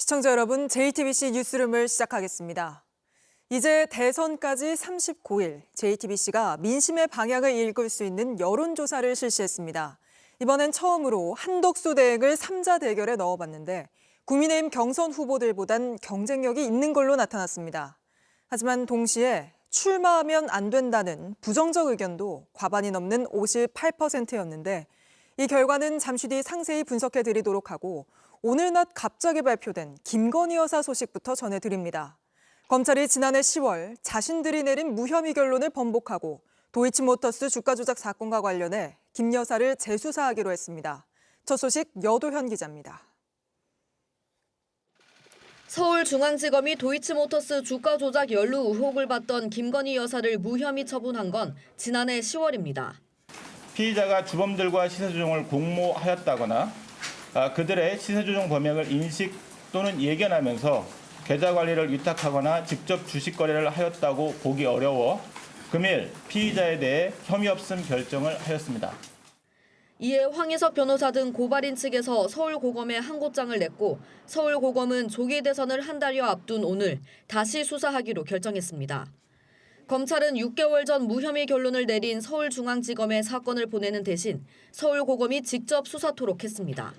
시청자 여러분, JTBC 뉴스룸을 시작하겠습니다. 이제 대선까지 39일, JTBC가 민심의 방향을 읽을 수 있는 여론조사를 실시했습니다. 이번엔 처음으로 한덕수 대행을 3자 대결에 넣어봤는데 국민의힘 경선 후보들보단 경쟁력이 있는 걸로 나타났습니다. 하지만 동시에 출마하면 안 된다는 부정적 의견도 과반이 넘는 58%였는데 이 결과는 잠시 뒤 상세히 분석해 드리도록 하고 오늘 낮 갑자기 발표된 김건희 여사 소식부터 전해드립니다. 검찰이 지난해 10월 자신들이 내린 무혐의 결론을 번복하고 도이치모터스 주가 조작 사건과 관련해 김 여사를 재수사하기로 했습니다. 첫 소식 여도현 기자입니다. 서울중앙지검이 도이치모터스 주가 조작 연루 의혹을 받던 김건희 여사를 무혐의 처분한 건 지난해 10월입니다. 피의자가 주범들과 시세조정을 공모하였다거나 그들의 시세조정 범행을 인식 또는 예견하면서 계좌 관리를 위탁하거나 직접 주식 거래를 하였다고 보기 어려워 금일 피의자에 대해 혐의 없음 결정을 하였습니다. 이에 황희석 변호사 등 고발인 측에서 서울고검에 항고장을 냈고 서울고검은 조기 대선을 한 달여 앞둔 오늘 다시 수사하기로 결정했습니다. 검찰은 6개월 전 무혐의 결론을 내린 서울중앙지검에 사건을 보내는 대신 서울고검이 직접 수사토록 했습니다.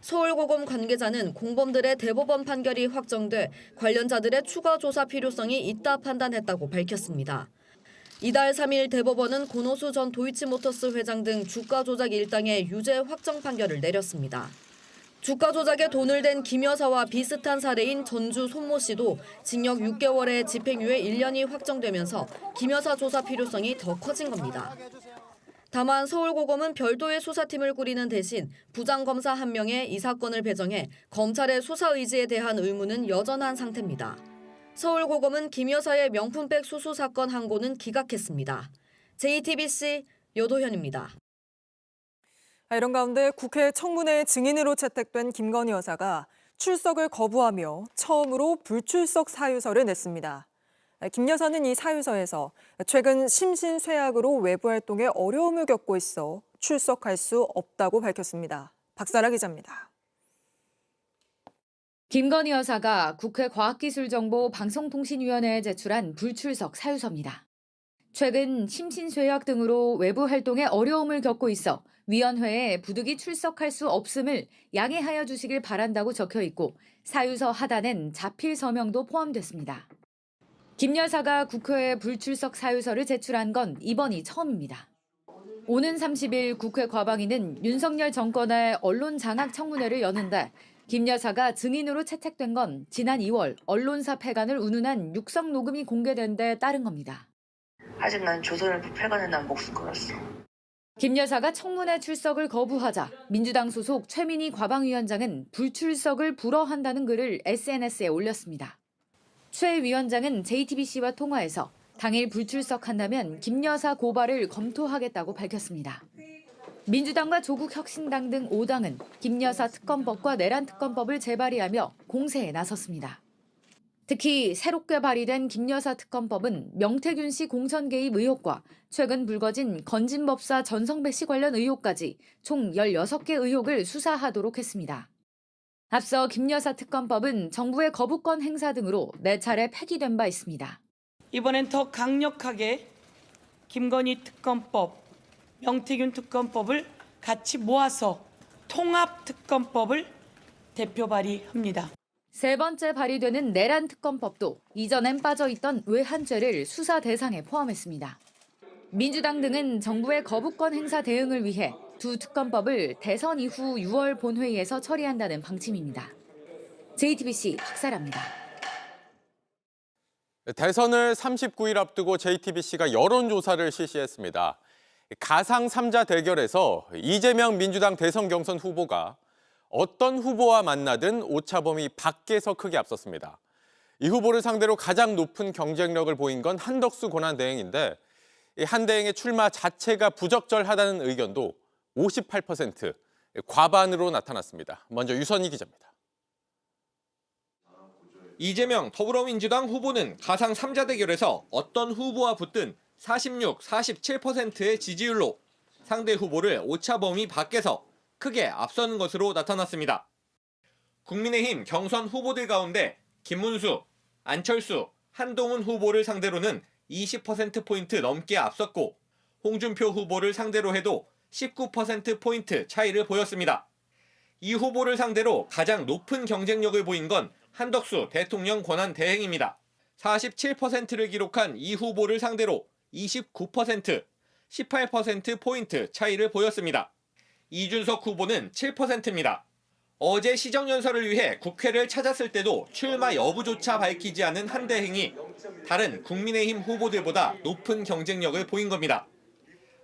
서울고검 관계자는 공범들의 대법원 판결이 확정돼 관련자들의 추가 조사 필요성이 있다 판단했다고 밝혔습니다. 이달 3일 대법원은 권오수 전 도이치모터스 회장 등 주가 조작 일당의 유죄 확정 판결을 내렸습니다. 주가 조작에 돈을 댄 김 여사와 비슷한 사례인 전주 손모 씨도 징역 6개월에 집행유예 1년이 확정되면서 김 여사 조사 필요성이 더 커진 겁니다. 다만 서울고검은 별도의 수사팀을 꾸리는 대신 부장검사 1명에 이 사건을 배정해 검찰의 수사 의지에 대한 의무는 여전한 상태입니다. 서울고검은 김 여사의 명품백 수수 사건 항고는 기각했습니다. JTBC 여도현입니다. 이런 가운데 국회 청문회 증인으로 채택된 김건희 여사가 출석을 거부하며 처음으로 불출석 사유서를 냈습니다. 김 여사는 이 사유서에서 최근 심신쇠약으로 외부 활동에 어려움을 겪고 있어 출석할 수 없다고 밝혔습니다. 박사라 기자입니다. 김건희 여사가 국회 과학기술정보방송통신위원회에 제출한 불출석 사유서입니다. 최근 심신쇠약 등으로 외부 활동에 어려움을 겪고 있어 위원회에 부득이 출석할 수 없음을 양해하여 주시길 바란다고 적혀 있고 사유서 하단엔 자필 서명도 포함됐습니다. 김 여사가 국회에 불출석 사유서를 제출한 건 이번이 처음입니다. 오는 30일 국회 과방위는 윤석열 정권의 언론 장악 청문회를 여는데 김 여사가 증인으로 채택된 건 지난 2월 언론사 폐간을 운운한 육성 녹음이 공개된 데 따른 겁니다. 아직 난 조선일보 폐간에 난 목숨 걸었어. 김 여사가 청문회 출석을 거부하자 민주당 소속 최민희 과방위원장은 불출석을 불허한다는 글을 SNS에 올렸습니다. 최 위원장은 JTBC와 통화에서 당일 불출석한다면 김 여사 고발을 검토하겠다고 밝혔습니다. 민주당과 조국혁신당 등 5당은 김 여사 특검법과 내란 특검법을 재발의하며 공세에 나섰습니다. 특히 새롭게 발의된 김 여사 특검법은 명태균 씨 공천 개입 의혹과 최근 불거진 건진법사 전성배 씨 관련 의혹까지 총 16개 의혹을 수사하도록 했습니다. 앞서 김 여사 특검법은 정부의 거부권 행사 등으로 4차례 폐기된 바 있습니다. 이번엔 더 강력하게 김건희 특검법, 명태균 특검법을 같이 모아서 통합 특검법을 대표 발의합니다. 세 번째 발의되는 내란 특검법도 이전엔 빠져있던 외환죄를 수사 대상에 포함했습니다. 민주당 등은 정부의 거부권 행사 대응을 위해 두 특검법을 대선 이후 6월 본회의에서 처리한다는 방침입니다. JTBC 박사라입니다. 대선을 39일 앞두고 JTBC가 여론조사를 실시했습니다. 가상 3자 대결에서 이재명 민주당 대선 경선 후보가 어떤 후보와 만나든 오차범위 밖에서 크게 앞섰습니다. 이 후보를 상대로 가장 높은 경쟁력을 보인 건 한덕수 권한대행인데 한 대행의 출마 자체가 부적절하다는 의견도 58%, 과반으로 나타났습니다. 먼저 유선희 기자입니다. 이재명 더불어민주당 후보는 가상 3자 대결에서 어떤 후보와 붙든 46, 47%의 지지율로 상대 후보를 오차범위 밖에서 크게 앞서는 것으로 나타났습니다. 국민의힘 경선 후보들 가운데 김문수, 안철수, 한동훈 후보를 상대로는 20%포인트 넘게 앞섰고 홍준표 후보를 상대로 해도 19%포인트 차이를 보였습니다. 이 후보를 상대로 가장 높은 경쟁력을 보인 건 한덕수 대통령 권한대행입니다. 47%를 기록한 이 후보를 상대로 29%, 18%포인트 차이를 보였습니다. 이준석 후보는 7%입니다. 어제 시정연설을 위해 국회를 찾았을 때도 출마 여부조차 밝히지 않은 한대행이 다른 국민의힘 후보들보다 높은 경쟁력을 보인 겁니다.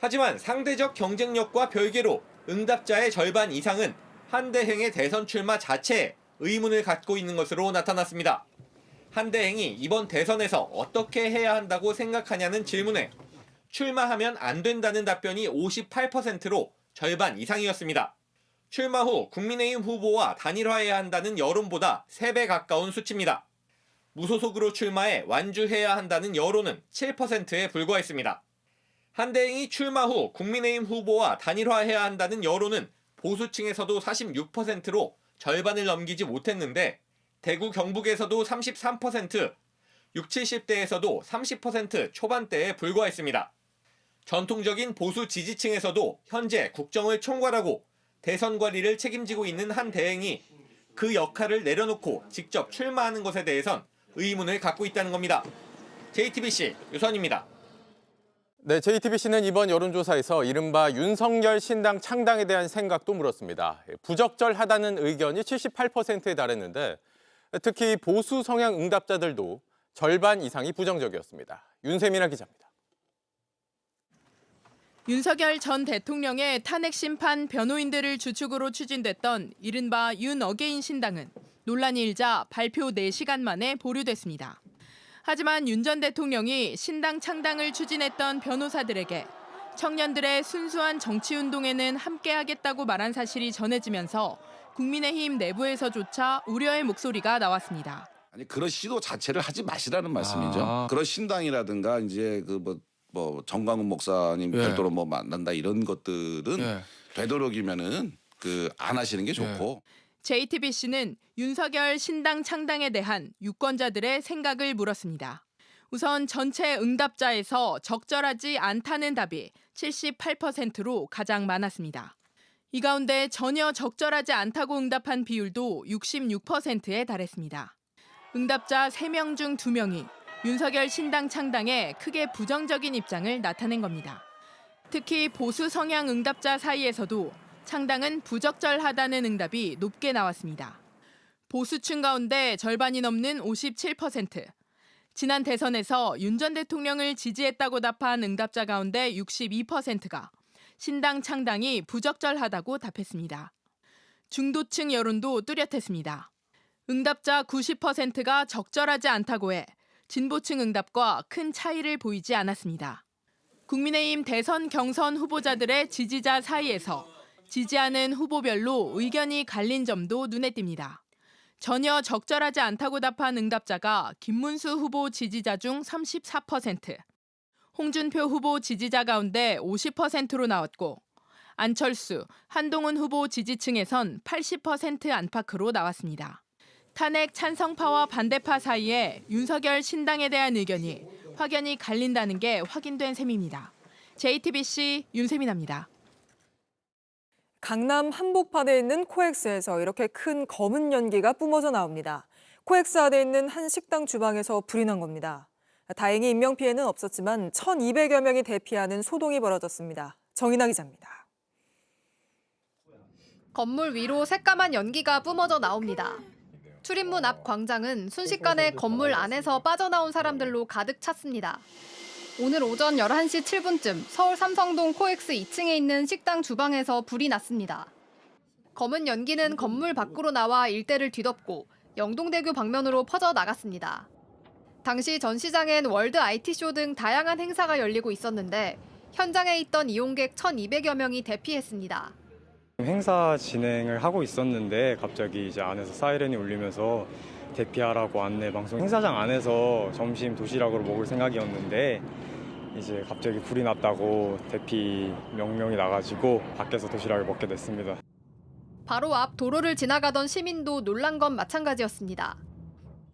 하지만 상대적 경쟁력과 별개로 응답자의 절반 이상은 한대행의 대선 출마 자체에 의문을 갖고 있는 것으로 나타났습니다. 한대행이 이번 대선에서 어떻게 해야 한다고 생각하냐는 질문에 출마하면 안 된다는 답변이 58%로 절반 이상이었습니다. 출마 후 국민의힘 후보와 단일화해야 한다는 여론보다 3배 가까운 수치입니다. 무소속으로 출마해 완주해야 한다는 여론은 7%에 불과했습니다. 한대행이 출마 후 국민의힘 후보와 단일화해야 한다는 여론은 보수층에서도 46%로 절반을 넘기지 못했는데 대구 경북에서도 33%, 60, 70대에서도 30% 초반대에 불과했습니다. 전통적인 보수 지지층에서도 현재 국정을 총괄하고 대선 관리를 책임지고 있는 한 대행이 그 역할을 내려놓고 직접 출마하는 것에 대해선 의문을 갖고 있다는 겁니다. JTBC 유선입니다. 네, JTBC는 이번 여론조사에서 이른바 윤석열 신당 창당에 대한 생각도 물었습니다. 부적절하다는 의견이 78%에 달했는데 특히 보수 성향 응답자들도 절반 이상이 부정적이었습니다. 윤세민아 기자입니다. 윤석열 전 대통령의 탄핵 심판 변호인들을 주축으로 추진됐던 이른바 윤어게인 신당은 논란이 일자 발표 4시간 만에 보류됐습니다. 하지만 윤 전 대통령이 신당 창당을 추진했던 변호사들에게 청년들의 순수한 정치운동에는 함께하겠다고 말한 사실이 전해지면서 국민의힘 내부에서조차 우려의 목소리가 나왔습니다. 아니 그런 시도 자체를 하지 마시라는 말씀이죠. 그런 신당이라든가 이제 뭐 정광훈 목사님 별도로 뭐 만난다 이런 것들은 되도록이면은 안 하시는 게 좋고. JTBC는 윤석열 신당 창당에 대한 유권자들의 생각을 물었습니다. 우선 전체 응답자에서 적절하지 않다는 답이 78%로 가장 많았습니다. 이 가운데 전혀 적절하지 않다고 응답한 비율도 66%에 달했습니다. 응답자 3명 중 2명이 윤석열 신당 창당에 크게 부정적인 입장을 나타낸 겁니다. 특히 보수 성향 응답자 사이에서도 창당은 부적절하다는 응답이 높게 나왔습니다. 보수층 가운데 절반이 넘는 57%, 지난 대선에서 윤 전 대통령을 지지했다고 답한 응답자 가운데 62%가 신당 창당이 부적절하다고 답했습니다. 중도층 여론도 뚜렷했습니다. 응답자 90%가 적절하지 않다고 해 진보층 응답과 큰 차이를 보이지 않았습니다. 국민의힘 대선 경선 후보자들의 지지자 사이에서 지지하는 후보별로 의견이 갈린 점도 눈에 띕니다. 전혀 적절하지 않다고 답한 응답자가 김문수 후보 지지자 중 34%, 홍준표 후보 지지자 가운데 50%로 나왔고 안철수, 한동훈 후보 지지층에선 80% 안팎으로 나왔습니다. 탄핵 찬성파와 반대파 사이에 윤석열 신당에 대한 의견이 확연히 갈린다는 게 확인된 셈입니다. JTBC 윤세민아입니다. 강남 한복판에 있는 코엑스에서 이렇게 큰 검은 연기가 뿜어져 나옵니다. 코엑스 안에 있는 한 식당 주방에서 불이 난 겁니다. 다행히 인명피해는 없었지만 1,200여 명이 대피하는 소동이 벌어졌습니다. 정인아 기자입니다. 건물 위로 새까만 연기가 뿜어져 나옵니다. 출입문 앞 광장은 순식간에 건물 안에서 빠져나온 사람들로 가득 찼습니다. 오늘 오전 11시 7분쯤 서울 삼성동 코엑스 2층에 있는 식당 주방에서 불이 났습니다. 검은 연기는 건물 밖으로 나와 일대를 뒤덮고 영동대교 방면으로 퍼져 나갔습니다. 당시 전 시장엔 월드 IT쇼 등 다양한 행사가 열리고 있었는데 현장에 있던 이용객 1,200여 명이 대피했습니다. 행사 진행을 하고 있었는데 갑자기 이제 안에서 사이렌이 울리면서 대피하라고 안내 방송, 행사장 안에서 점심 도시락으로 먹을 생각이었는데 이제 갑자기 불이 났다고 대피 명령이 나가지고 밖에서 도시락을 먹게 됐습니다. 바로 앞 도로를 지나가던 시민도 놀란 건 마찬가지였습니다.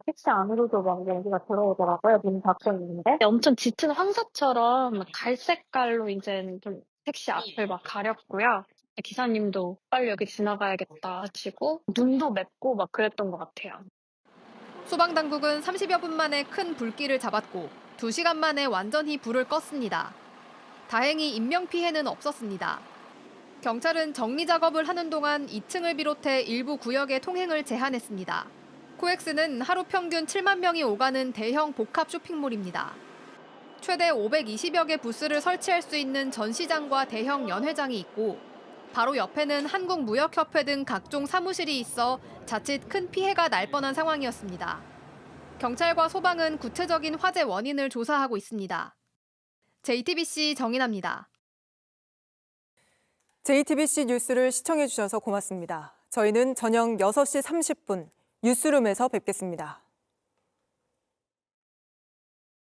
택시 안으로도 막 연기가 들어오더라고요. 문 닫혀 있는데. 엄청 짙은 황사처럼 갈색깔로 이제 좀 택시 앞을 막 가렸고요. 기사님도 빨리 여기 지나가야겠다 하시고 눈도 맵고 막 그랬던 것 같아요. 소방당국은 30여 분 만에 큰 불길을 잡았고 2시간 만에 완전히 불을 껐습니다. 다행히 인명피해는 없었습니다. 경찰은 정리 작업을 하는 동안 2층을 비롯해 일부 구역의 통행을 제한했습니다. 코엑스는 하루 평균 7만 명이 오가는 대형 복합 쇼핑몰입니다. 최대 520여 개 부스를 설치할 수 있는 전시장과 대형 연회장이 있고 바로 옆에는 한국무역협회 등 각종 사무실이 있어 자칫 큰 피해가 날 뻔한 상황이었습니다. 경찰과 소방은 구체적인 화재 원인을 조사하고 있습니다. JTBC 정인아입니다. JTBC 뉴스를 시청해주셔서 고맙습니다. 저희는 저녁 6시 30분 뉴스룸에서 뵙겠습니다.